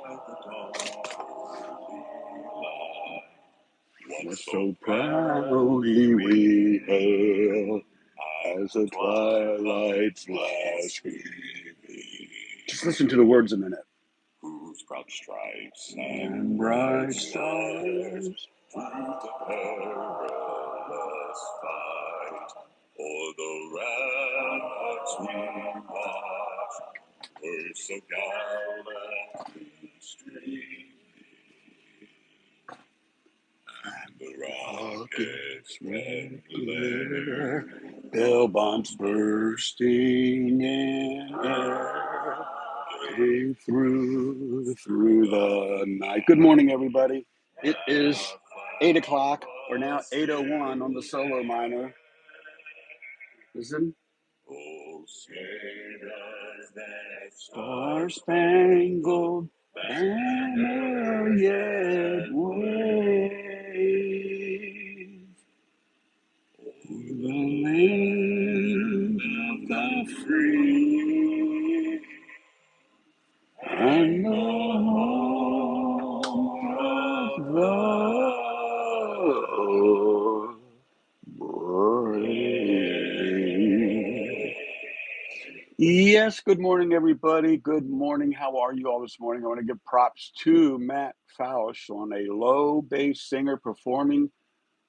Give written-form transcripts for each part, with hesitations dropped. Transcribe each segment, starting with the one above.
What so proudly we hail as the twilight's last gleaming. Just listen to the words a minute. Whose proud stripes and bright stars through the perilous fight, o'er the ramparts we march, were so gallantly streaming. And the rocket's red glare, bell bombs bursting in air, came through the night. Good morning, everybody. It is 8 o'clock, or now 8:01 on the solo minor. Listen. Oh, say does that star-spangled banner yet wave over the land of the free and the home of the brave. Yes, good morning, everybody. Good morning. How are you all this morning? I want to give props to Matt Fausch on a low bass singer performing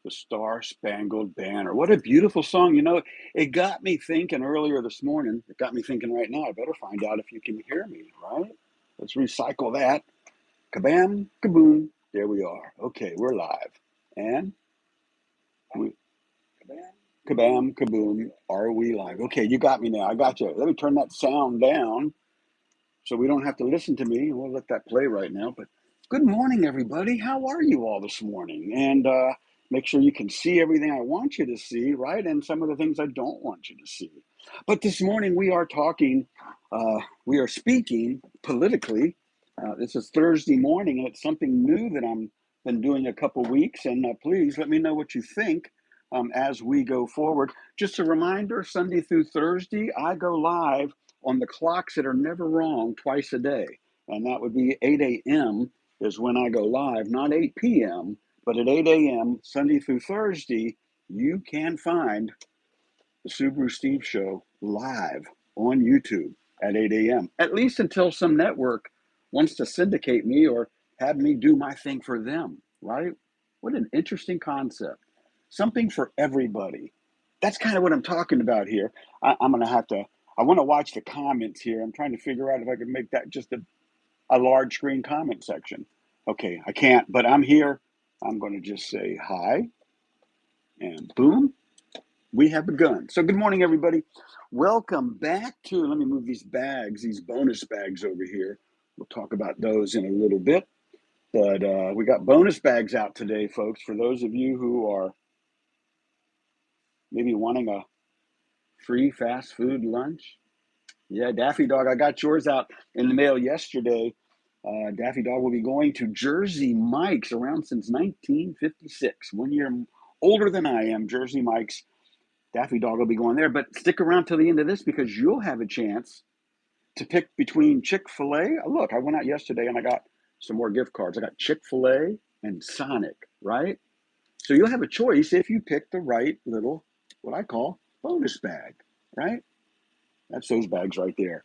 the Star-Spangled Banner. What a beautiful song. You know, it got me thinking earlier this morning. It got me thinking right now. I better find out if you can hear me, right? Let's recycle that. Kabam, kaboom. There we are. Okay, we're live. And kabam, kaboom. Are we live? Okay, you got me now. I got you. Let me turn that sound down so we don't have to listen to me. We'll let that play right now. But good morning, everybody. How are you all this morning? And make sure you can see everything I want you to see, right? And some of the things I don't want you to see. But this morning we are speaking politically. This is Thursday morning, and it's something new that I'm been doing a couple weeks. And please let me know what you think as we go forward. Just a reminder, Sunday through Thursday, I go live on the clocks that are never wrong twice a day. And that would be 8 a.m. is when I go live, not 8 p.m., but at 8 a.m. Sunday through Thursday, you can find the SubaruSteve show live on YouTube at 8 a.m., at least until some network wants to syndicate me or have me do my thing for them, right? What an interesting concept. Something for everybody. That's kind of what I'm talking about here. I want to watch the comments here. I'm trying to figure out if I can make that just a large screen comment section. Okay, I can't, but I'm here. I'm going to just say hi, and boom, we have begun. So good morning, everybody. Welcome back to, let me move these bonus bags over here. We'll talk about those in a little bit. But we got bonus bags out today, folks, for those of you who are maybe wanting a free fast food lunch. Yeah, Daffy Dog, I got yours out in the mail yesterday. Daffy Dog will be going to Jersey Mike's, around since 1956. 1 year older than I am, Jersey Mike's. Daffy Dog will be going there. But stick around till the end of this because you'll have a chance to pick between Chick-fil-A. Look, I went out yesterday and I got some more gift cards. I got Chick-fil-A and Sonic, right? So you'll have a choice if you pick the right little, what I call, bonus bag, right? That's those bags right there.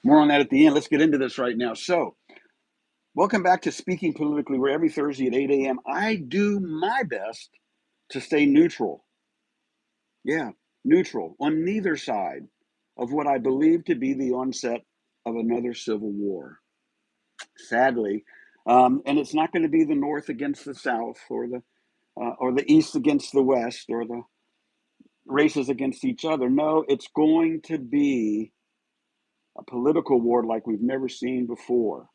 More on that at the end. Let's get into this right now. So, welcome back to Speaking Politically, where every Thursday at 8 a.m. I do my best to stay neutral. Yeah, neutral on neither side of what I believe to be the onset of another civil war. Sadly, and it's not going to be the North against the South, or the East against the West, or the races against each other. No, it's going to be a political war like we've never seen before.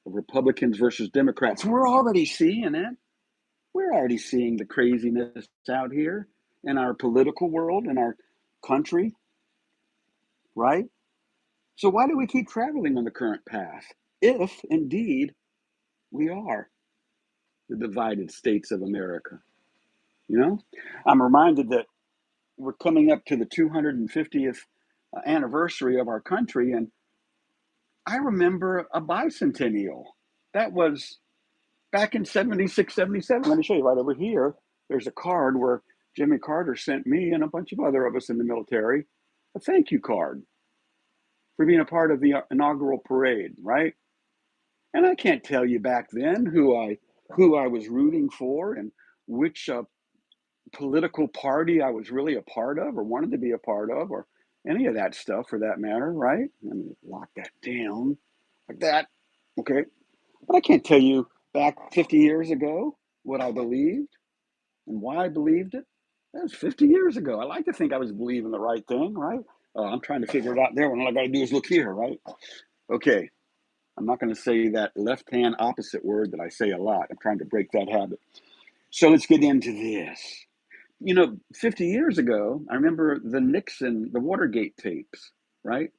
The Republicans versus Democrats. We're already seeing it. We're already seeing the craziness out here in our political world, in our country, right? So why do we keep traveling on the current path if indeed we are the divided states of America? You know, I'm reminded that we're coming up to the 250th anniversary of our country, and I remember a bicentennial. That was back in 76, 77. Let me show you right over here. There's a card where Jimmy Carter sent me and a bunch of other of us in the military a thank you card for being a part of the inaugural parade, right? And I can't tell you back then who I was rooting for and which political party I was really a part of or wanted to be a part of or any of that stuff for that matter, right? Let me lock that down like that. Okay. But I can't tell you back 50 years ago what I believed and why I believed it. That was 50 years ago. I like to think I was believing the right thing, right? I'm trying to figure it out there when all I got to do is look here, right? Okay. I'm not going to say that left hand opposite word that I say a lot. I'm trying to break that habit. So let's get into this. 50 years ago, I remember the Watergate tapes, right?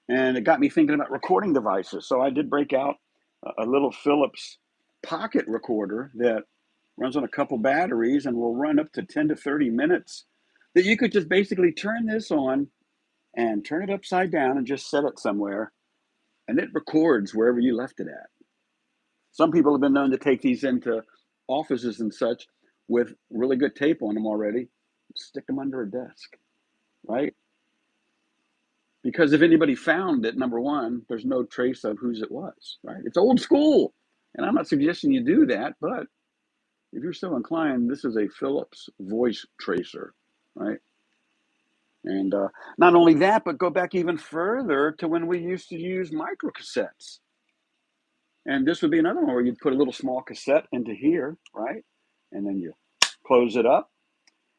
And it got me thinking about recording devices. So I did break out a little Philips pocket recorder that runs on a couple batteries and will run up to 10 to 30 minutes that you could just basically turn this on and turn it upside down and just set it somewhere and it records wherever you left it at. Some people have been known to take these into offices and such with really good tape on them already, stick them under a desk, right? Because if anybody found it, number one, there's no trace of whose it was, right? It's old school. And I'm not suggesting you do that, but if you're so inclined, this is a Philips voice tracer, right? And not only that, but go back even further to when we used to use microcassettes. And this would be another one where you'd put a little small cassette into here, right? And then you close it up,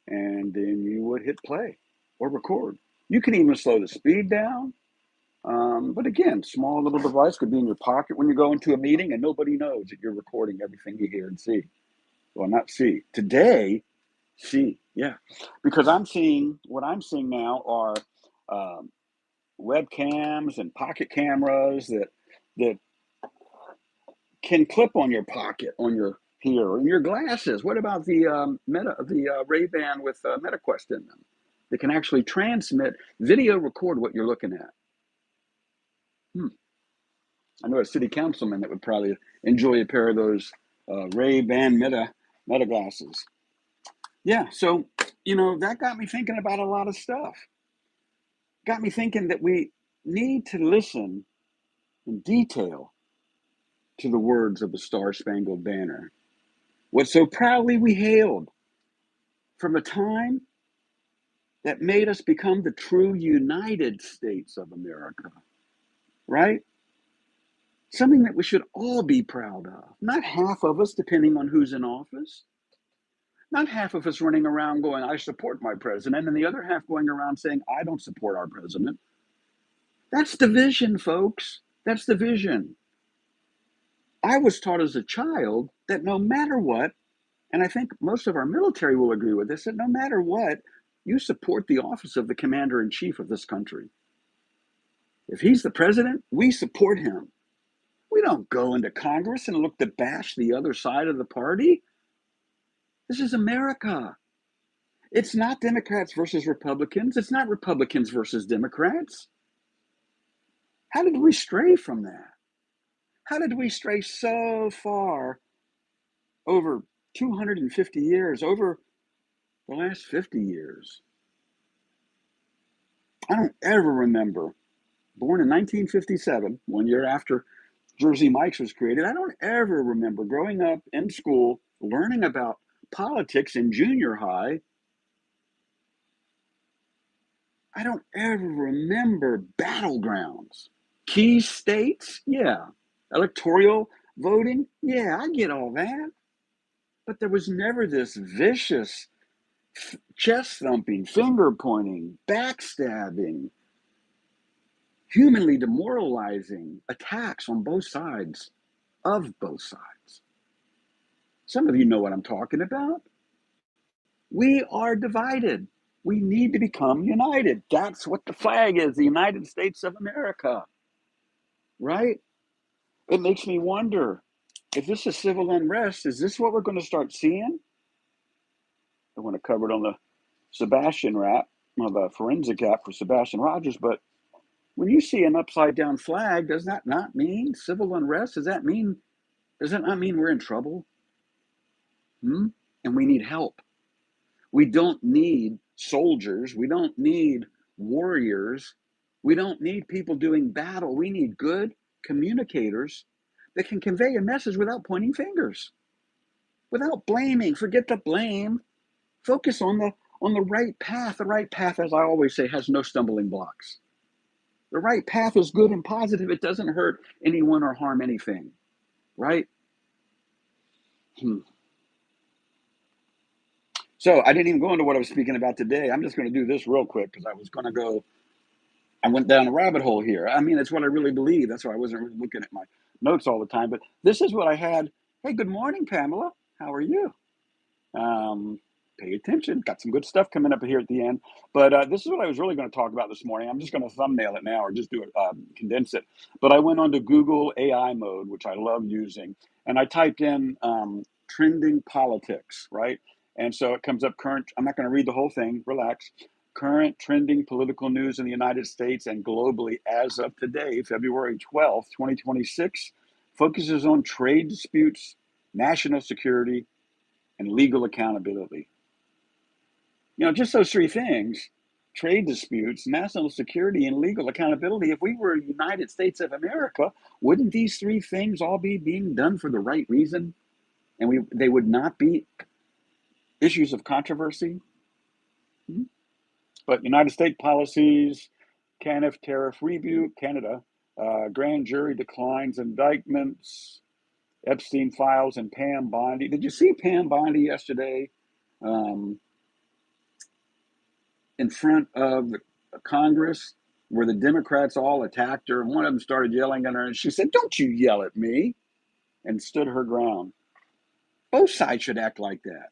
and then you would hit play or record. You can even slow the speed down. But again, small little device could be in your pocket when you go into a meeting and nobody knows that you're recording everything you hear and see. Well, not see. Today, see, yeah. Because what I'm seeing now are um, webcams and pocket cameras that can clip on your pocket, on your here, and your glasses. What about the Ray-Ban with MetaQuest in them? That can actually transmit, video record what you're looking at. I know a city councilman that would probably enjoy a pair of those Ray-Ban Meta glasses. Yeah, so that got me thinking about a lot of stuff. Got me thinking that we need to listen in detail to the words of the Star-Spangled Banner. What so proudly we hailed from a time that made us become the true United States of America, right? Something that we should all be proud of. Not half of us, depending on who's in office. Not half of us running around going, I support my president, and the other half going around saying, I don't support our president. That's division, folks. That's division. I was taught as a child that no matter what, and I think most of our military will agree with this, that no matter what, you support the office of the commander in chief of this country. If he's the president, we support him. We don't go into Congress and look to bash the other side of the party. This is America. It's not Democrats versus Republicans. It's not Republicans versus Democrats. How did we stray from that? How did we stray so far over 250 years, over the last 50 years? I don't ever remember, born in 1957, 1 year after Jersey Mike's was created, I don't ever remember growing up in school, learning about politics in junior high. I don't ever remember battlegrounds. Key states, yeah. Electoral voting, yeah, I get all that. But there was never this vicious chest thumping, finger pointing, backstabbing, humanly demoralizing attacks on both sides, of both sides. Some of you know what I'm talking about. We are divided. We need to become united. That's what the flag is, the United States of America, right? It makes me wonder, if this is civil unrest, is this what we're going to start seeing? I want to cover it on the Sebastian rap, or the forensic app for Sebastian Rogers, but When you see an upside down flag, does that not mean civil unrest? Does that not mean we're in trouble? Hmm? And we need help. We don't need soldiers. We don't need warriors. We don't need people doing battle. We need good communicators that can convey a message without pointing fingers, without blaming. Forget the blame. Focus on the right path. The right path, as I always say, has no stumbling blocks. The right path is good and positive. It doesn't hurt anyone or harm anything, right? Hmm. So I didn't even go into what I was speaking about today. I'm just going to do this real quick because I went down a rabbit hole here. I mean, it's what I really believe. That's why I wasn't really looking at my notes all the time. But this is what I had. Hey, good morning, Pamela. How are you? Um, Pay attention. Got some good stuff coming up here at the end. But this is what I was really going to talk about this morning. I'm just going to thumbnail it now or just do it, condense it. But I went on to Google AI mode, which I love using, and I typed in trending politics, right? And so it comes up current. I'm not going to read the whole thing. Relax. Current trending political news in the United States and globally as of today, February 12th, 2026, focuses on trade disputes, national security, and legal accountability. Just those three things: trade disputes, national security, and legal accountability. If we were United States of America, wouldn't these three things all be being done for the right reason? And they would not be issues of controversy? Hmm? But United States policies, tariff review, Canada, grand jury declines indictments, Epstein files, and Pam Bondi. Did you see Pam Bondi yesterday? Um, in front of Congress where the Democrats all attacked her, and one of them started yelling at her, and she said, "Don't you yell at me," and stood her ground. Both sides should act like that,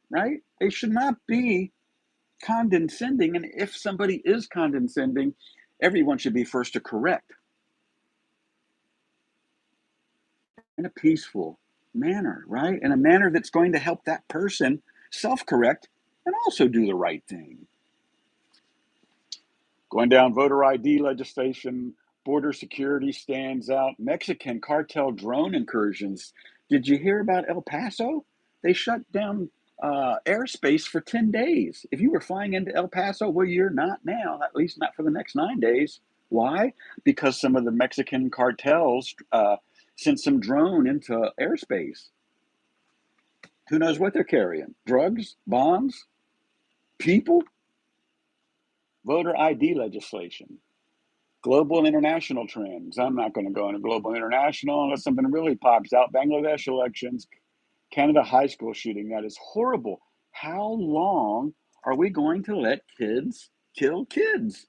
right? They should not be condescending, and if somebody is condescending, everyone should be first to correct in a peaceful manner, right? In a manner that's going to help that person self-correct and also do the right thing. Going down voter ID legislation, border security stands out, Mexican cartel drone incursions. Did you hear about El Paso? They shut down airspace for 10 days. If you were flying into El Paso, well, you're not now, at least not for the next 9 days. Why? Because some of the Mexican cartels sent some drone into airspace. Who knows what they're carrying? Drugs? Bombs? People? Voter ID legislation. Global and international trends. I'm not going to go into global and international unless something really pops out. Bangladesh elections, Canada high school shooting. That is horrible. How long are we going to let kids kill kids?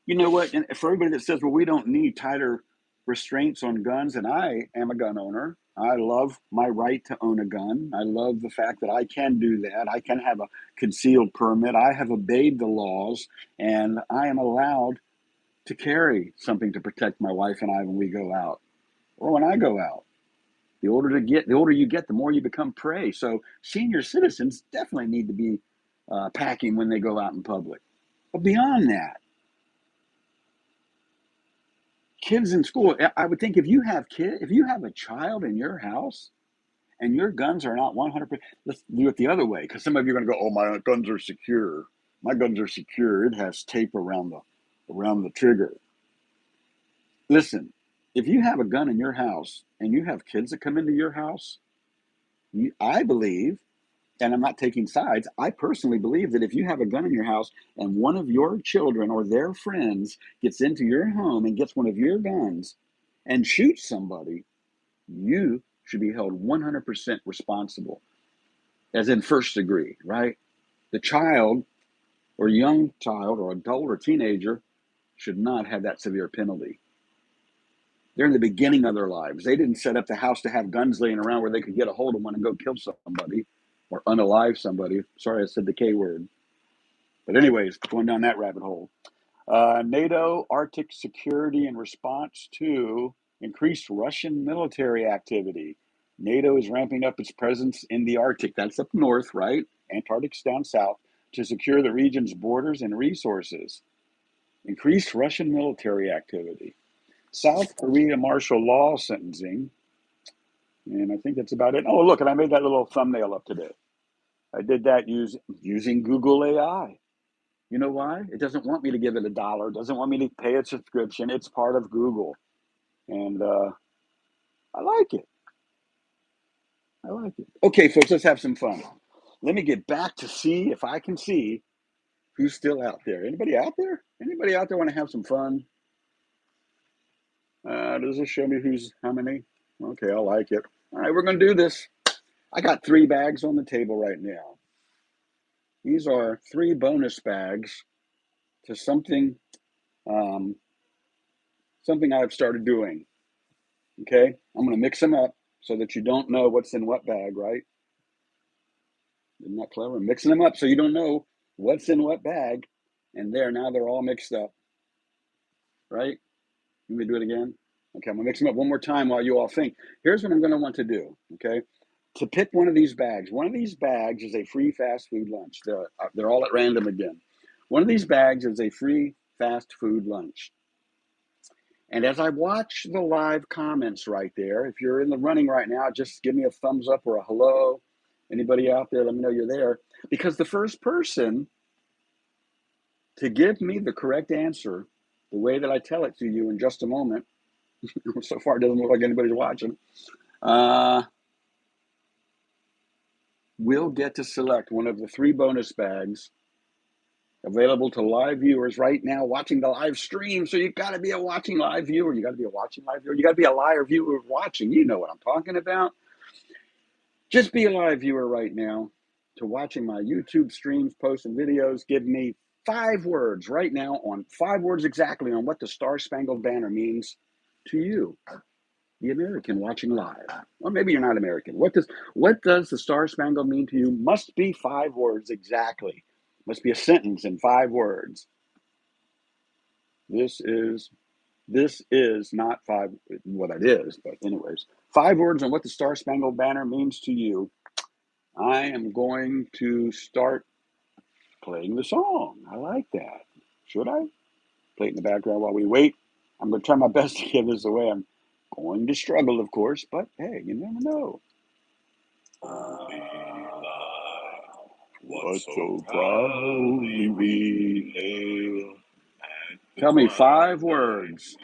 You know what? And for everybody that says, well, we don't need tighter restraints on guns, and I am a gun owner. I love my right to own a gun. I love the fact that I can do that. I can have a concealed permit. I have obeyed the laws, and I am allowed to carry something to protect my wife and I when we go out or when I go out. The older you get, the more you become prey. So senior citizens definitely need to be packing when they go out in public. But beyond that, kids in school, I would think if you have a child in your house and your guns are not 100%, let's do it the other way. Because some of you are going to go, oh, my guns are secure. My guns are secure. It has tape around the trigger. Listen, if you have a gun in your house and you have kids that come into your house, I believe, and I'm not taking sides, I personally believe that if you have a gun in your house and one of your children or their friends gets into your home and gets one of your guns and shoots somebody, you should be held 100% responsible, as in first degree, right? The child or young child or adult or teenager should not have that severe penalty. They're in the beginning of their lives. They didn't set up the house to have guns laying around where they could get a hold of one and go kill somebody or unalive somebody. Sorry, I said the K word. But anyways, going down that rabbit hole. NATO Arctic security in response to increased Russian military activity. NATO is ramping up its presence in the Arctic. That's up north, right? Antarctic's down south, to secure the region's borders and resources. increased Russian military activity, South Korea martial law sentencing, and I think that's about it. Oh, look, and I made that little thumbnail up today. I did that using Google AI. You know why? It doesn't want me to give it $1. It doesn't want me to pay a subscription. It's part of Google. And I like it. I like it. Okay, folks, let's have some fun. Let me get back to see if I can see who's still out there. Anybody out there? Anybody out there want to have some fun? Does this show me who's how many? Okay, I like it. All right, we're going to do this. I got 3 bags on the table right now. These are 3 bonus bags to something something I've started doing. Okay, I'm going to mix them up so that you don't know what's in what bag, right? Isn't that clever? I'm mixing them up so you don't know what's in what bag, and now they're all mixed up, right? Let me do it again. Okay, I'm going to mix them up one more time while you all think. Here's what I'm going to want to do, okay? To pick one of these bags. One of these bags is a free fast food lunch. They're all at random again. One of these bags is a free fast food lunch. And as I watch the live comments right there, if you're in the running right now, just give me a thumbs up or a hello. Anybody out there, let me know you're there. Because the first person to give me the correct answer, the way that I tell it to you in just a moment, so far it doesn't look like anybody's watching, we'll get to select one of the 3 bonus bags available to live viewers right now watching the live stream. So you've got to be a watching live viewer. You got to be a watching live viewer. You got to be a live viewer watching. You know what I'm talking about. Just be a live viewer right now to watching my YouTube streams, posts, and videos. Give me 5 words right now on 5 words exactly on what the Star Spangled Banner means to you, the American watching live. Or maybe you're not American. What does the Star Spangled mean to you? Must be 5 words exactly. Must be a sentence in 5 words. This is not 5. Well, that is, but anyways, 5 words on what the Star Spangled Banner means to you. I am going to start playing the song. I like that. Should I play it in the background while we wait? I'm going to try my best to give this away. I'm going to struggle, of course, but hey, you never know. What so proudly we hail. Tell me 5 words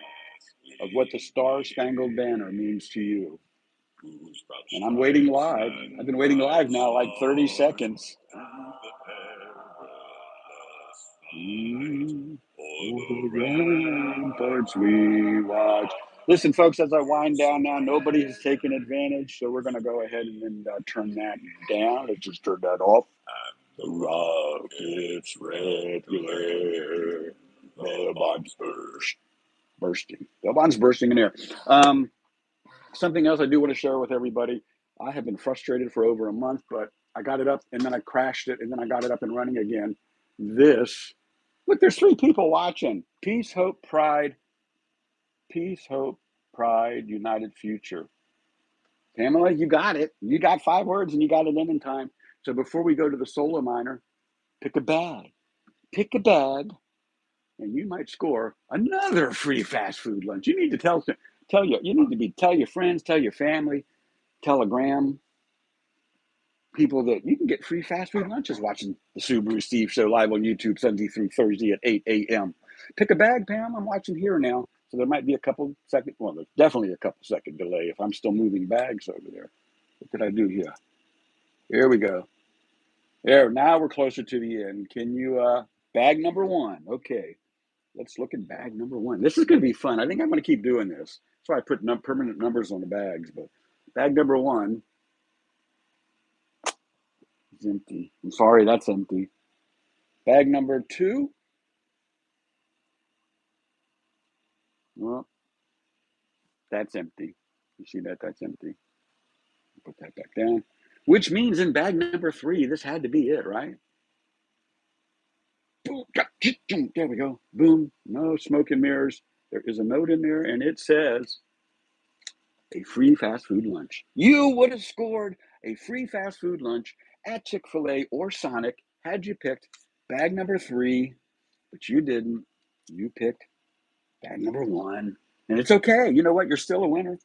of what the Star Spangled Banner means to you. And I'm waiting live. I've been waiting live now like 30 seconds. Over ramparts we watch. Listen, folks, as I wind down now, nobody has taken advantage, so we're going to go ahead and turn that down. Let's just turn that off. The rocket's red glare, the bombs bursting. The bombs bursting in air. Something else I do want to share with everybody. I have been frustrated for over a month, but I got it up and then I crashed it and then I got it up and running again. Look, there's 3 people watching. Peace, hope, pride, united future. Pamela, you got it. You got 5 words and you got it in time. So before we go to the solar miner, pick a bag. Pick a bag, and you might score another free fast food lunch. You need to tell your friends, tell your family, telegram people that you can get free fast food lunches watching the SubaruSteve show live on YouTube Sunday through Thursday at 8 a.m. Pick a bag, Pam. I'm watching here now. So there might be a couple second, well, there's definitely a couple second delay if I'm still moving bags over there. What did I do here? Here we go. There, now we're closer to the end. Can you, bag number 1. Okay. Let's look at bag number 1. This is going to be fun. I think I'm going to keep doing this. That's why I put permanent numbers on the bags. But bag number 1 is empty. I'm sorry, that's empty. Bag number 2. Well, that's empty. You see that? That's empty. Put that back down. Which means in bag number 3, this had to be it, right? Boom. There we go. Boom. No smoke and mirrors. There is a note in there, and it says a free fast food lunch. You would have scored a free fast food lunch at Chick-fil-A or Sonic had you picked bag number 3, but you didn't. You picked bag number one. And it's okay. You know what? You're still a winner.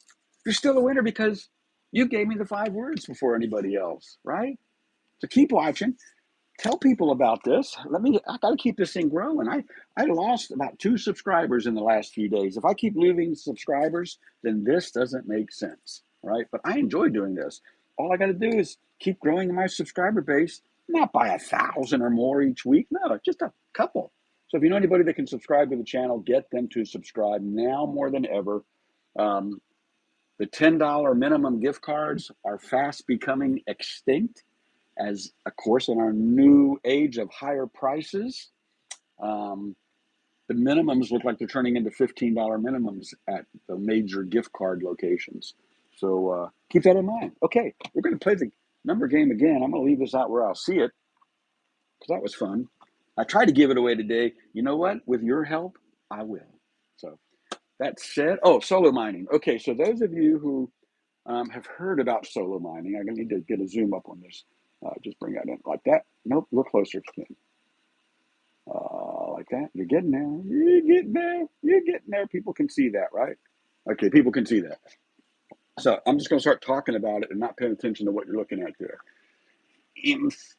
You're still a winner because you gave me the 5 words before anybody else, right? So keep watching. Tell people about this. I got to keep this thing growing. I lost about 2 subscribers in the last few days. If I keep losing subscribers, then this doesn't make sense, right? But I enjoy doing this. All I got to do is keep growing my subscriber base, not by 1,000 or more each week. No, just a couple. So if you know anybody that can subscribe to the channel, get them to subscribe now more than ever. The $10 minimum gift cards are fast becoming extinct, as of course in our new age of higher prices, the minimums look like they're turning into $15 minimums at the major gift card locations. So keep that in mind. Okay, we're going to play the number game again. I'm going to leave this out where I'll see it because that was fun. I tried to give it away today. You know what? With your help, I will. So that said, solo mining. Okay, so those of you who have heard about solo mining, I'm going to need to get a zoom up on this. Just bring that in like that. Nope, we're closer to it. Like that. You're getting there. You're getting there. You're getting there. People can see that, right? Okay, people can see that. So I'm just going to start talking about it and not paying attention to what you're looking at there.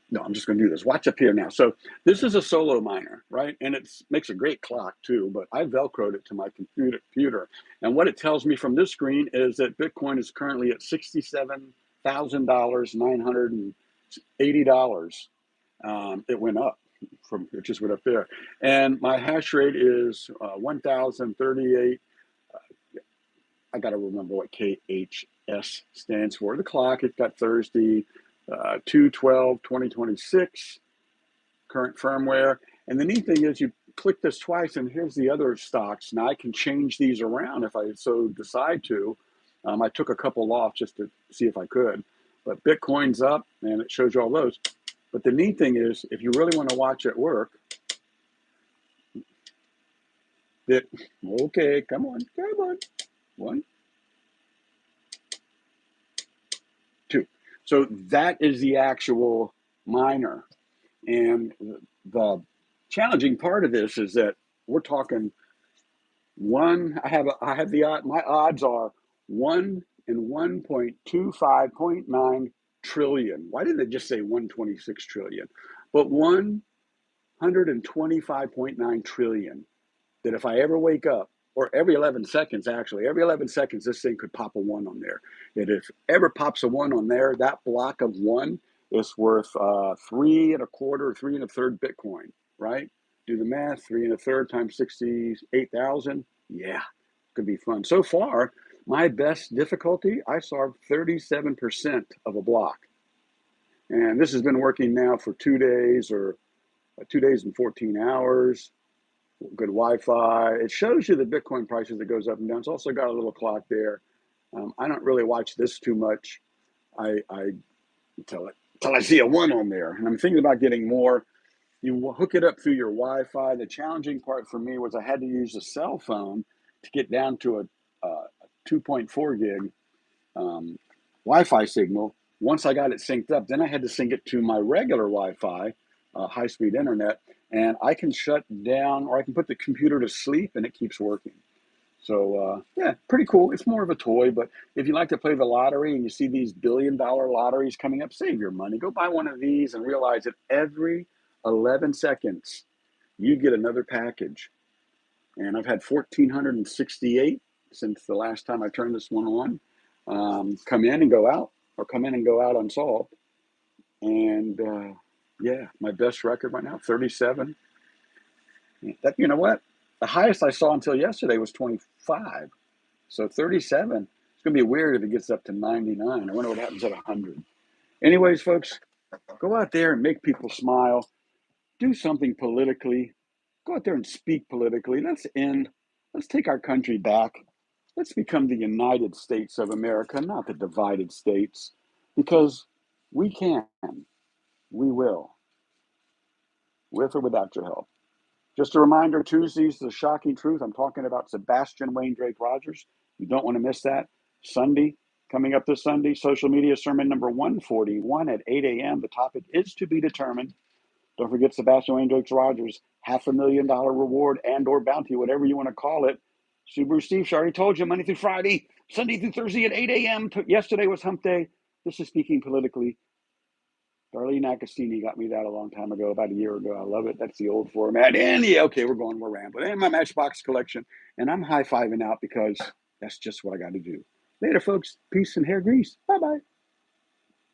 No, I'm just going to do this. Watch up here now. So this is a solo miner, right? And it makes a great clock too, but I Velcroed it to my computer. And what it tells me from this screen is that Bitcoin is currently at $67,000, $980. It went up it just went up there. And my hash rate is 1,038. I got to remember what KHS stands for. The clock, it's got Thursday, 2/12/2026, current firmware. And the neat thing is you click this twice and here's the other stocks. Now I can change these around if I so decide to. I took a couple off just to see if I could. But Bitcoin's up and it shows you all those. But the neat thing is, if you really want to watch it work, okay, come on. 1, 2. So that is the actual miner. And the challenging part of this is that we're talking my odds are 1 in 1.25.9 trillion. Why didn't they just say 126 trillion? But 125.9 trillion. That if I ever wake up, or every 11 seconds, actually, every 11 seconds, this thing could pop a 1 on there. That if ever pops a 1 on there, that block of 1 is worth 3 1/4, 3 1/3 Bitcoin, right? Do the math, 3 1/3 times 68,000. Yeah, could be fun. So far, my best difficulty, I saw 37% of a block. And this has been working now for 2 days or 2 days and 14 hours. Good Wi-Fi. It shows you the Bitcoin prices that goes up and down. It's also got a little clock there. I don't really watch this too much. I until I see a 1 on there, and I'm thinking about getting more. You hook it up through your Wi-Fi. The challenging part for me was I had to use a cell phone to get down to a 2.4 gig Wi-Fi signal. Once I got it synced up, then I had to sync it to my regular Wi-Fi, high-speed internet, and I can shut down or I can put the computer to sleep and it keeps working. So yeah, pretty cool. It's more of a toy, but if you like to play the lottery and you see these $billion lotteries coming up, save your money. Go buy one of these and realize that every 11 seconds you get another package. And I've had 1,468 since the last time I turned this one on. Come in and go out, or come in and go out unsolved. And yeah, my best record right now, 37. That, you know what? The highest I saw until yesterday was 25. So 37. It's going to be weird if it gets up to 99. I wonder what happens at 100. Anyways, folks, go out there and make people smile. Do something politically. Go out there and speak politically. Let's take our country back. Let's become the United States of America, not the divided states, because we can. We will, with or without your help. Just a reminder, Tuesdays, The Shocking Truth. I'm talking about Sebastian Wayne Drake Rogers. You don't want to miss that. Sunday, coming up this Sunday, social media sermon number 141 at 8 a.m. The topic is to be determined. Don't forget Sebastian Wayne Dukes Rogers, $500,000 reward and or bounty, whatever you want to call it. Subaru Steve, I already told you, Monday through Friday, Sunday through Thursday at 8 a.m. Yesterday was hump day. This is speaking politically. Darlene Agostini got me that a long time ago, about a year ago. I love it. That's the old format. And yeah, okay, we're rambling. And my Matchbox collection. And I'm high-fiving out because that's just what I got to do. Later, folks. Peace and hair grease. Bye-bye.